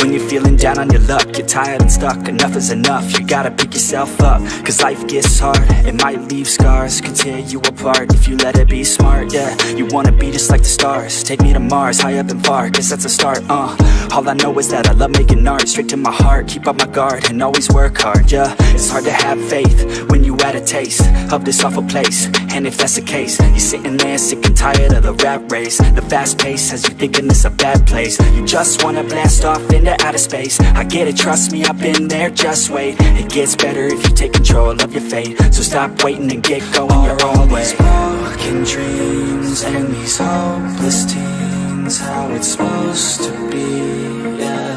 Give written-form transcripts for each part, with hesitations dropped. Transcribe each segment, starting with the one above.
When you're feeling down on your luck, you're tired and stuck, enough is enough. You gotta pick yourself up, cause life gets hard. It might leave scars, could tear you apart if you let it be smart, yeah. You wanna be just like the stars, take me to Mars, high up and far, cause that's a start, All I know is that I love making art, straight to my heart, keep up my guard, and always work hard, yeah. It's hard to have faith when you had a taste of this awful place, and if that's the case, you're sitting there sick and tired of the rat race. The fast pace has you thinking it's a bad place. You just wanna blast off into outer space. I get it, trust me, I've been there, just wait. It gets better if you take control of your fate. So stop waiting and get going your own way. Broken dreams and these hopeless teens, how it's supposed to be, yeah.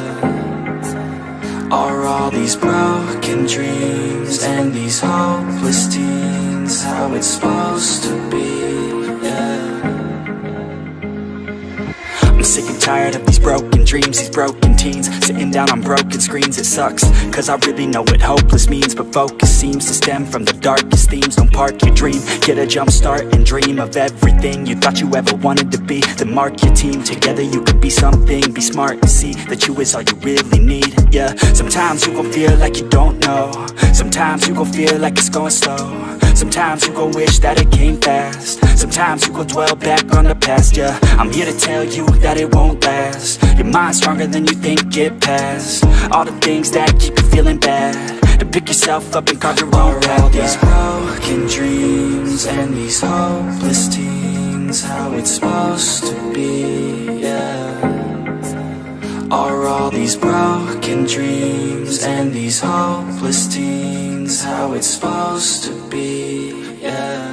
Are all these broken dreams and these hopeless teens how it's supposed to be, yeah. I'm sick and tired of these broken dreams, these broken teens, sitting down on broken screens. It sucks, cause I really know what hopeless means, but focus seems to stem from the darkest themes. Don't park your dream, get a jump start and dream of everything you thought you ever wanted to be. Then mark your team, together you can be something. Be smart and see that you is all you really need, yeah. Sometimes you gon' feel like you don't know, sometimes you gon' feel like it's going slow, sometimes you gon' wish that it came fast, sometimes you gon' dwell back on the past, yeah. I'm here to tell you that it won't last. Your mind's stronger than you think, get past all the things that keep you feeling bad, to pick yourself up and carve your own path. All these broken dreams and these hopeless teens, how it's supposed to be, yeah. Are all these broken dreams and these hopeless teens how it's supposed to be, yeah.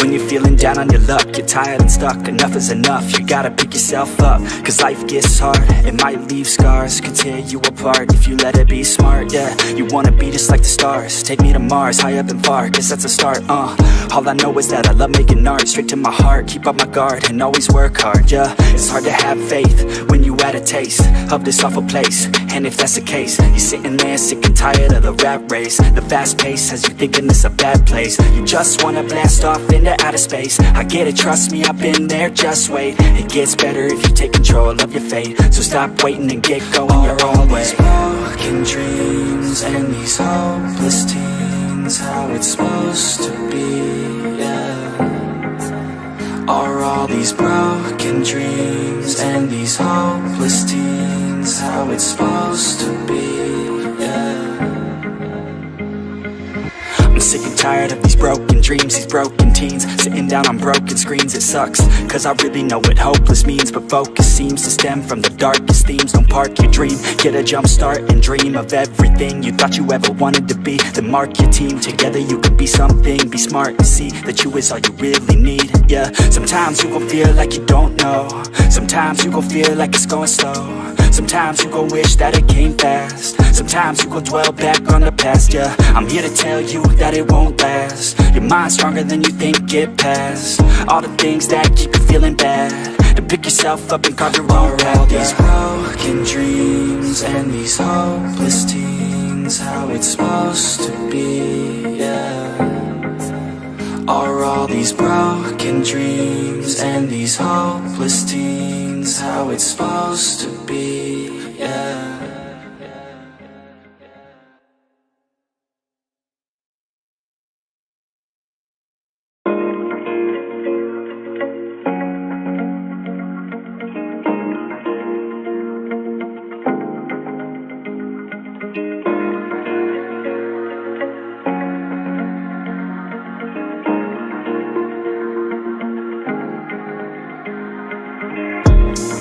When you're feeling down on your luck, you're tired and stuck, enough is enough. You gotta pick yourself up, cause life gets hard. It might leave scars, could tear you apart if you let it be smart, yeah. You wanna be just like the stars, take me to Mars, high up and far, cause that's a start, All I know is that I love making art, straight to my heart, keep up my guard, and always work hard, yeah. It's hard to have faith when you had a taste of this awful place, and if that's the case, you're sitting there sick and tired of the rat race. The fast pace has you thinking it's a bad place. You just wanna blast off into outer space. I get it, trust me, I've been there, just wait. It gets better if you take control of your fate. So stop waiting and get going your own way. These broken dreams and these hopeless teens, how it's supposed to be, yeah. Are all these broken dreams and these hopeless teens how it's supposed to be, yeah. I'm sick and tired of these broken dreams, these broken teens, sitting down on broken screens. It sucks, cause I really know what hopeless means, but focus seems to stem from the darkest themes. Don't park your dream, get a jump start and dream of everything you thought you ever wanted to be. Then mark your team, together you can be something. Be smart and see that you is all you really need, yeah. Sometimes you gon' feel like you don't know, sometimes you gon' feel like it's going slow, sometimes you gon' wish that it came fast, sometimes you gon' dwell back on the past, yeah. I'm here to tell you that it won't last. Your mind's stronger than you think, get past all the things that keep you feeling bad, to pick yourself up and carve your own path, yeah. All these broken dreams and these hopeless teens, how it's supposed to be, yeah. Are all these broken dreams and these hopeless teens how it's supposed to be, yeah.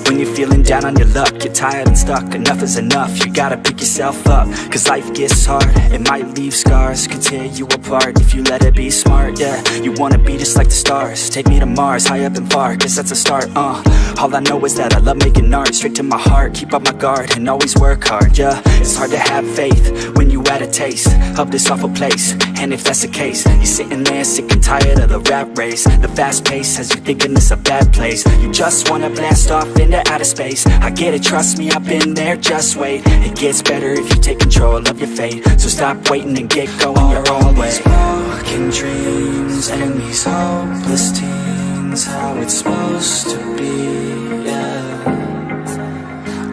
When you're feeling down on your luck, you're tired and stuck, enough is enough, you gotta pick yourself up. Cause life gets hard, it might leave scars, could tear you apart if you let it be smart. Yeah, you wanna be just like the stars, take me to Mars, high up and far, cause that's a start. All I know is that I love making art, straight to my heart, keep up my guard and always work hard. Yeah, it's hard to have faith when you had a taste of this awful place. And if that's the case, you're sitting there sick and tired of the rat race. The fast pace has you thinking it's a bad place. You just wanna blast off into outer space. I get it, trust me, I've been there, just wait. It gets better if you take control of your fate. So stop waiting and get going your own way. Broken dreams and these hopeless teens, how it's supposed to be, yeah.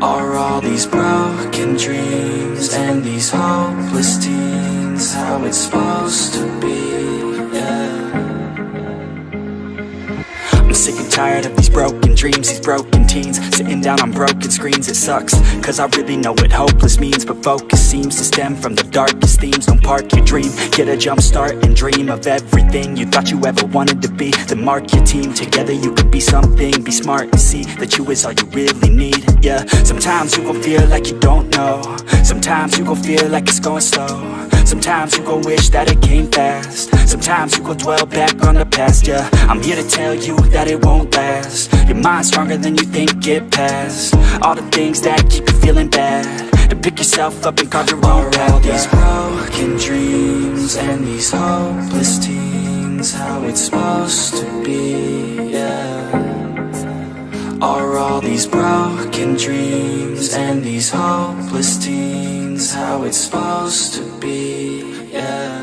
Are all these broken dreams and these hopeless teens how it's supposed to be, yeah. I'm sick and tired of these broken dreams, these broken teens, sitting down on broken screens. It sucks, cause I really know what hopeless means, but focus seems to stem from the darkest themes. Don't park your dream, get a jump start and dream of everything you thought you ever wanted to be. Then mark your team, together you could be something. Be smart and see that you is all you really need, yeah. Sometimes you gon' feel like you don't know, sometimes you gon' feel like it's going slow, sometimes you gon' wish that it came fast, sometimes you gon' dwell back on the past, yeah. I'm here to tell you that it won't last. Your mind's stronger than you think, get past all the things that keep you feeling bad, and pick yourself up and carve your own path. All these broken dreams and these hopeless teens, how it's supposed to be, yeah. Are all these broken dreams and these hopeless teens how it's supposed to be, yeah.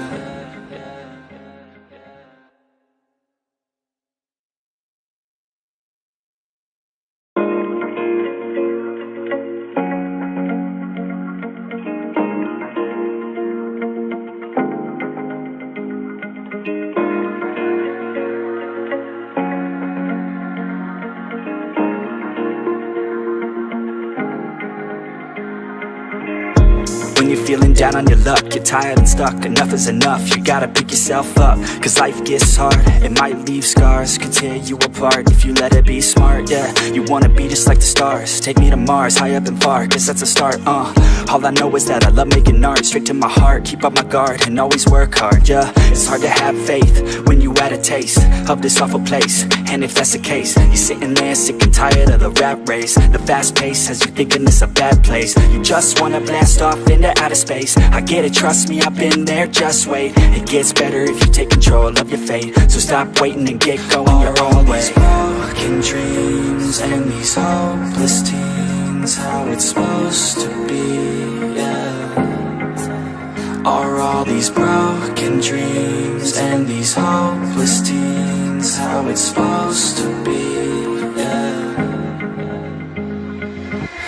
When you're feeling down on your luck, you're tired and stuck, enough is enough, you gotta pick yourself up. Cause life gets hard, it might leave scars, could tear you apart if you let it be smart. Yeah, you wanna be just like the stars, take me to Mars, high up and far, cause that's a start. All I know is that I love making art, straight to my heart, keep up my guard and always work hard. Yeah, it's hard to have faith when you had a taste of this awful place. And if that's the case, you're sitting there sick and tired of the rat race. The fast pace has you thinking it's a bad place. You just wanna blast off into outer space. I get it, trust me, I've been there, just wait. It gets better if you take control of your fate. So stop waiting and get going your own way. Broken dreams and these hopeless teens, how it's supposed to be, yeah. Are all these broken dreams and these hopeless teens how it's supposed to be, yeah.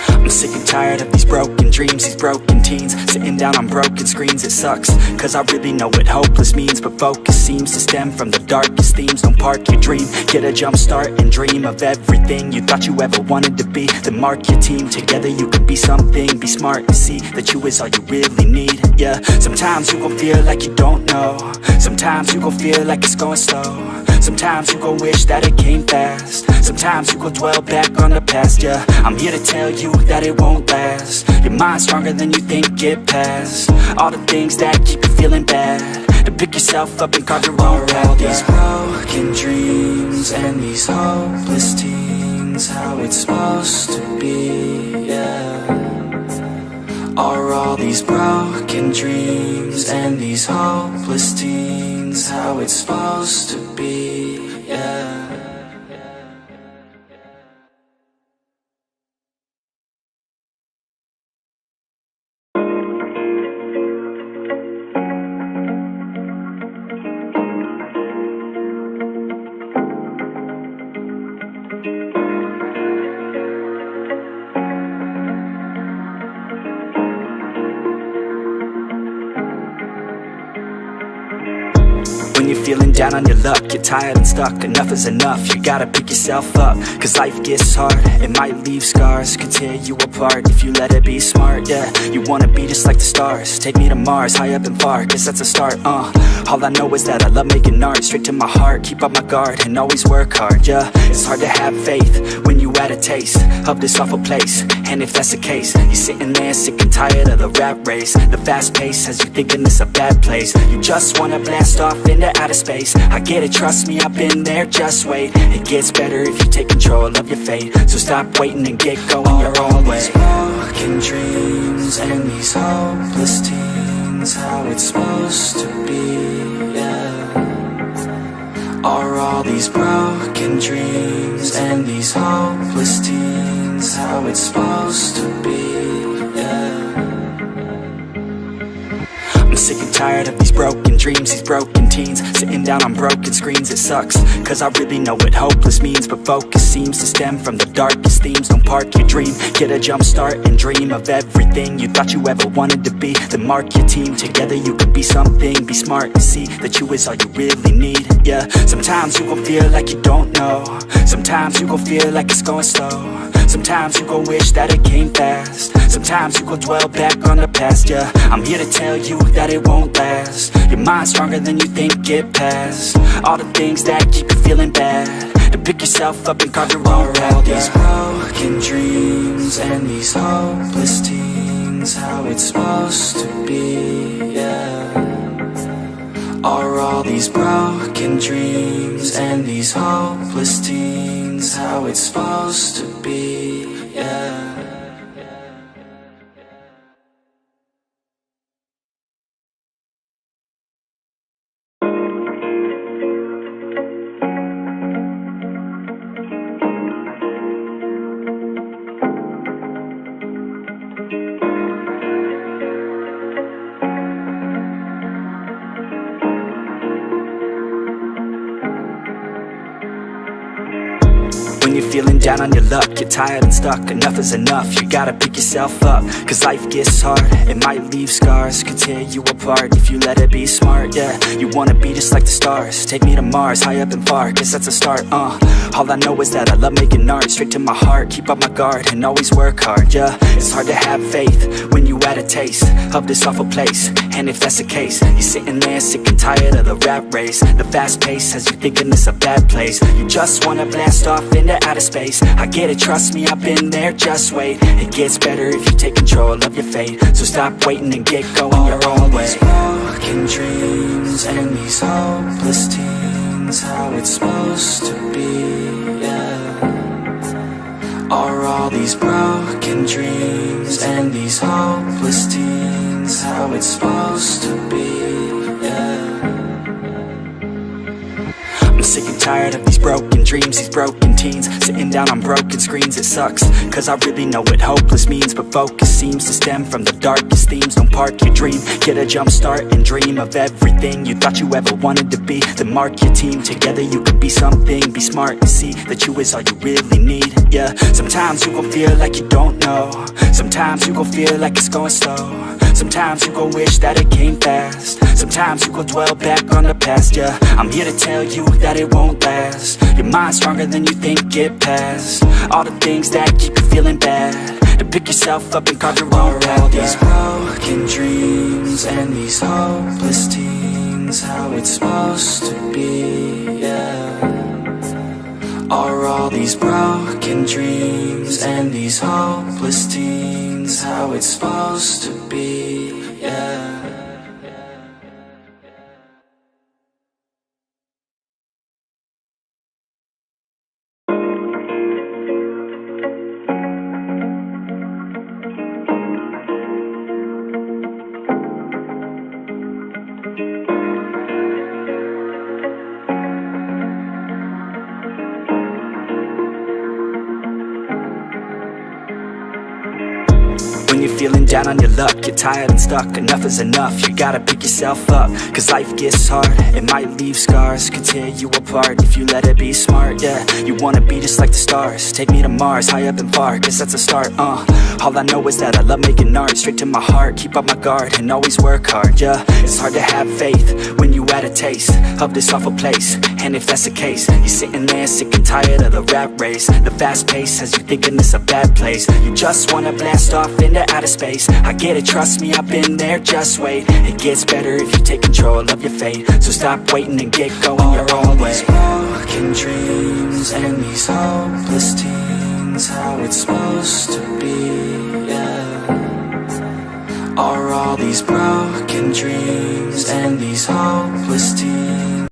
I'm sick and tired of these broken dreams, these broken teens, sitting down on broken screens. It sucks, cause I really know what hopeless means, but focus seems to stem from the darkest themes. Don't park your dream, get a jump start and dream of everything you thought you ever wanted to be. Then mark your team, together you could be something. Be smart and see that you is all you really need, yeah. Sometimes you gon' feel like you don't know, sometimes you gon' feel like it's going slow, sometimes you gon' wish that it came fast, sometimes you gon' dwell back on the past, yeah. I'm here to tell you that it won't last. Your mind's stronger than you think, get past all the things that keep you feeling bad, and pick yourself up and carve your own path. All these broken dreams and these hopeless teens, how it's supposed to be, yeah. Are all these broken dreams and these hopeless teens how it's supposed to be, yeah. When you're feeling down on your luck, you're tired and stuck, enough is enough, you gotta pick yourself up. Cause life gets hard, it might leave scars, could tear you apart if you let it be smart. Yeah, you wanna be just like the stars, take me to Mars, high up and far, guess that's a start. All I know is that I love making art, straight to my heart, keep up my guard and always work hard. Yeah, it's hard to have faith when you had a taste of this awful place. And if that's the case, you're sitting there sick and tired of the rat race, the fast pace has you thinking it's a bad place. You just wanna blast off into outer space. I get it, trust me, I've been there, just wait. It gets better if you take control of your fate. So stop waiting and get going your own way. Broken dreams and these hopeless teens, how it's supposed to be, yeah. Are all these broken dreams and these hopeless teens how it's supposed to be, yeah. I'm sick and tired of these broken dreams, these broken teens, sitting down on broken screens. It sucks, cause I really know what hopeless means, but focus seems to stem from the darkest themes. Don't park your dream, get a jump start and dream of everything you thought you ever wanted to be. Then mark your team, together you can be something. Be smart and see that you is all you really need, yeah. Sometimes you gon' feel like you don't know, sometimes you gon' feel like it's going slow, sometimes you gon' wish that it came fast, sometimes you gon' dwell back on the past, yeah. I'm here to tell you that it won't last. Your mind's stronger than you think, get past all the things that keep you feeling bad, to pick yourself up and carve your own path. All these broken dreams and these hopeless teens, how it's supposed to be, yeah. Are all these broken dreams and these hopeless teens how it's supposed to be, yeah. When you're feeling down on your luck, you're tired and stuck, enough is enough, you gotta pick yourself up. Cause life gets hard, it might leave scars, could tear you apart if you let it be smart. Yeah, you wanna be just like the stars, take me to Mars, high up and far, guess that's a start. All I know is that I love making art, straight to my heart, keep up my guard and always work hard. Yeah, it's hard to have faith when you had a taste of this awful place. And if that's the case, you're sitting there sick and tired of the rat race, the fast pace has you thinking it's a bad place. You just wanna blast off into outer space. I get it, trust me, I've been there, just wait. It gets better if you take control of your fate. So stop waiting and get going your own way. These broken dreams and these hopeless teens, how it's supposed to be, yeah. Are all these broken dreams and these hopeless teens how it's supposed to be, yeah. I'm sick and tired of these broken dreams, these broken teens, sitting down on broken screens. It sucks, cause I really know what hopeless means, but focus seems to stem from the darkest themes. Don't park your dream, get a jump start and dream of everything you thought you ever wanted to be. Then mark your team, together you can be something. Be smart and see that you is all you really need, yeah. Sometimes you gon' feel like you don't know, sometimes you gon' feel like it's going slow, sometimes you gon' wish that it came fast, sometimes you gon' dwell back on the past, yeah. I'm here to tell you that it won't last. Your mind's stronger than you think, get past all the things that keep you feeling bad, to pick yourself up and carve your own path. All these broken dreams and these hopeless teens, how it's supposed to be, yeah. Are all these broken dreams and these hopeless teens how it's supposed to be, yeah. When you're feeling down on your luck, you're tired and stuck, enough is enough, you gotta pick yourself up. Cause life gets hard, it might leave scars, could tear you apart if you let it be smart. Yeah, you wanna be just like the stars, take me to Mars, high up and far, guess that's a start. All I know is that I love making art, straight to my heart, keep up my guard and always work hard. Yeah, it's hard to have faith when you had a taste of this awful place. And if that's the case, you're sitting there sick and tired of the rat race, the fast pace has you thinking it's a bad place. You just wanna blast off into outer space. I get it, trust me, I've been there, just wait. It gets better if you take control of your fate. So stop waiting and get going your own way. These broken dreams and these hopeless teens, how it's supposed to be, yeah. Are all these broken dreams and these hopeless teens